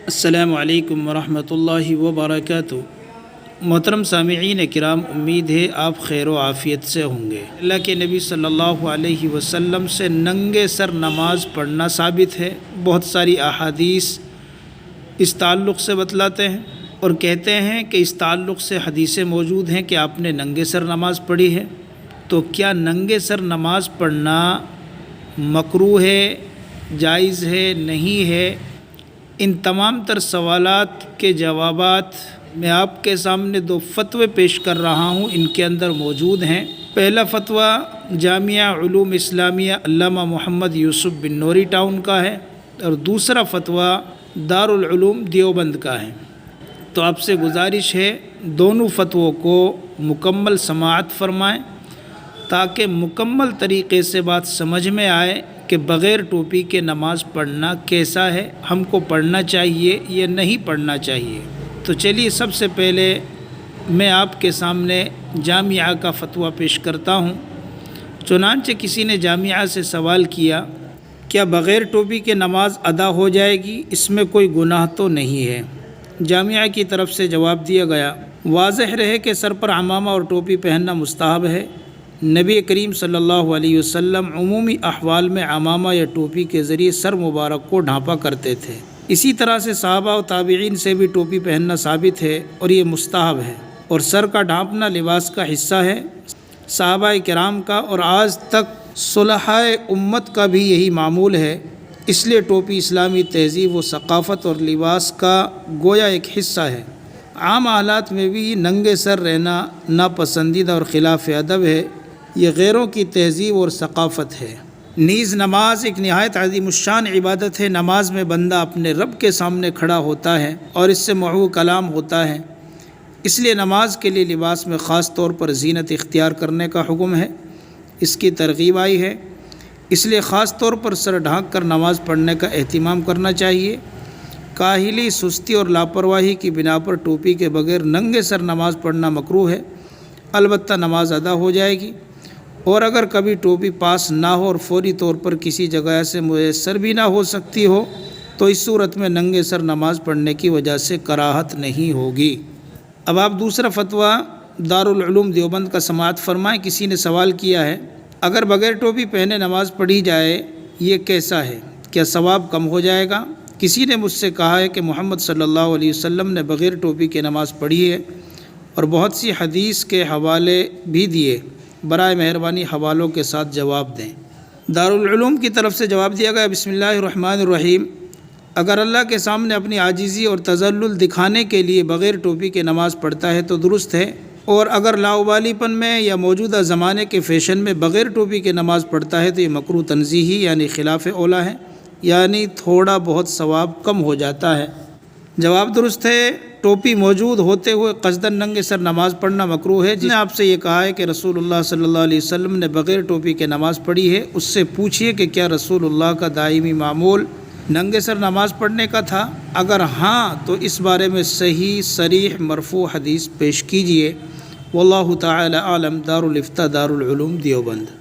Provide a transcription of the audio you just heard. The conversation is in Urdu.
السلام علیکم ورحمۃ اللہ وبرکاتہ۔ محترم سامعین کرام، امید ہے آپ خیر و عافیت سے ہوں گے۔ اللہ کے نبی صلی اللہ علیہ وسلم سے ننگے سر نماز پڑھنا ثابت ہے۔ بہت ساری احادیث اس تعلق سے بتلاتے ہیں اور کہتے ہیں کہ اس تعلق سے حدیثیں موجود ہیں کہ آپ نے ننگے سر نماز پڑھی ہے۔ تو کیا ننگے سر نماز پڑھنا مکروہ ہے، جائز ہے، نہیں ہے؟ ان تمام تر سوالات کے جوابات میں آپ کے سامنے دو فتوے پیش کر رہا ہوں، ان کے اندر موجود ہیں۔ پہلا فتویٰ جامعہ علوم اسلامیہ علامہ محمد یوسف بن نوری ٹاؤن کا ہے اور دوسرا فتویٰ دارالعلوم دیوبند کا ہے۔ تو آپ سے گزارش ہے دونوں فتووں کو مکمل سماعت فرمائیں تاکہ مکمل طریقے سے بات سمجھ میں آئے کہ بغیر ٹوپی کے نماز پڑھنا کیسا ہے، ہم کو پڑھنا چاہیے یا نہیں پڑھنا چاہیے۔ تو چلیے سب سے پہلے میں آپ کے سامنے جامعہ کا فتویٰ پیش کرتا ہوں۔ چنانچہ کسی نے جامعہ سے سوال کیا، کیا بغیر ٹوپی کے نماز ادا ہو جائے گی؟ اس میں کوئی گناہ تو نہیں ہے؟ جامعہ کی طرف سے جواب دیا گیا، واضح رہے کہ سر پر عمامہ اور ٹوپی پہننا مستحب ہے۔ نبی کریم صلی اللہ علیہ وسلم عمومی احوال میں عمامہ یا ٹوپی کے ذریعے سر مبارک کو ڈھانپا کرتے تھے۔ اسی طرح سے صحابہ و تابعین سے بھی ٹوپی پہننا ثابت ہے اور یہ مستحب ہے، اور سر کا ڈھانپنا لباس کا حصہ ہے۔ صحابہ کرام کا اور آج تک صلحاء امت کا بھی یہی معمول ہے، اس لیے ٹوپی اسلامی تہذیب و ثقافت اور لباس کا گویا ایک حصہ ہے۔ عام حالات میں بھی ننگے سر رہنا ناپسندیدہ اور خلاف ادب ہے، یہ غیروں کی تہذیب اور ثقافت ہے۔ نیز نماز ایک نہایت عظیم الشان عبادت ہے۔ نماز میں بندہ اپنے رب کے سامنے کھڑا ہوتا ہے اور اس سے محو کلام ہوتا ہے، اس لیے نماز کے لیے لباس میں خاص طور پر زینت اختیار کرنے کا حکم ہے، اس کی ترغیب آئی ہے، اس لیے خاص طور پر سر ڈھانک کر نماز پڑھنے کا اہتمام کرنا چاہیے۔ کاہلی، سستی اور لاپرواہی کی بنا پر ٹوپی کے بغیر ننگے سر نماز پڑھنا مکروہ ہے، البتہ نماز ادا ہو جائے گی۔ اور اگر کبھی ٹوپی پاس نہ ہو اور فوری طور پر کسی جگہ سے میسر بھی نہ ہو سکتی ہو تو اس صورت میں ننگے سر نماز پڑھنے کی وجہ سے کراہت نہیں ہوگی۔ اب آپ دوسرا فتویٰ دارالعلوم دیوبند کا سماعت فرمائیں۔ کسی نے سوال کیا ہے، اگر بغیر ٹوپی پہنے نماز پڑھی جائے یہ کیسا ہے؟ کیا ثواب کم ہو جائے گا؟ کسی نے مجھ سے کہا ہے کہ محمد صلی اللہ علیہ وسلم نے بغیر ٹوپی کے نماز پڑھی ہے اور بہت سی حدیث کے حوالے بھی دیے، برائے مہربانی حوالوں کے ساتھ جواب دیں۔ دارالعلوم کی طرف سے جواب دیا گیا، بسم اللہ الرحمن الرحیم، اگر اللہ کے سامنے اپنی عاجزی اور تذلل دکھانے کے لیے بغیر ٹوپی کے نماز پڑھتا ہے تو درست ہے، اور اگر لاابالی پن میں یا موجودہ زمانے کے فیشن میں بغیر ٹوپی کے نماز پڑھتا ہے تو یہ مکروہ تنزیہی یعنی خلاف اولیٰ ہے، یعنی تھوڑا بہت ثواب کم ہو جاتا ہے۔ جواب درست ہے، ٹوپی موجود ہوتے ہوئے قصداً ننگے سر نماز پڑھنا مکروہ ہے۔ جس نے آپ سے یہ کہا ہے کہ رسول اللہ صلی اللہ علیہ وسلم نے بغیر ٹوپی کے نماز پڑھی ہے، اس سے پوچھیے کہ کیا رسول اللہ کا دائمی معمول ننگے سر نماز پڑھنے کا تھا؟ اگر ہاں تو اس بارے میں صحیح صریح مرفوع حدیث پیش کیجیے۔ واللہ تعالی عالم۔ دارالفتہ دارالعلوم دیوبند۔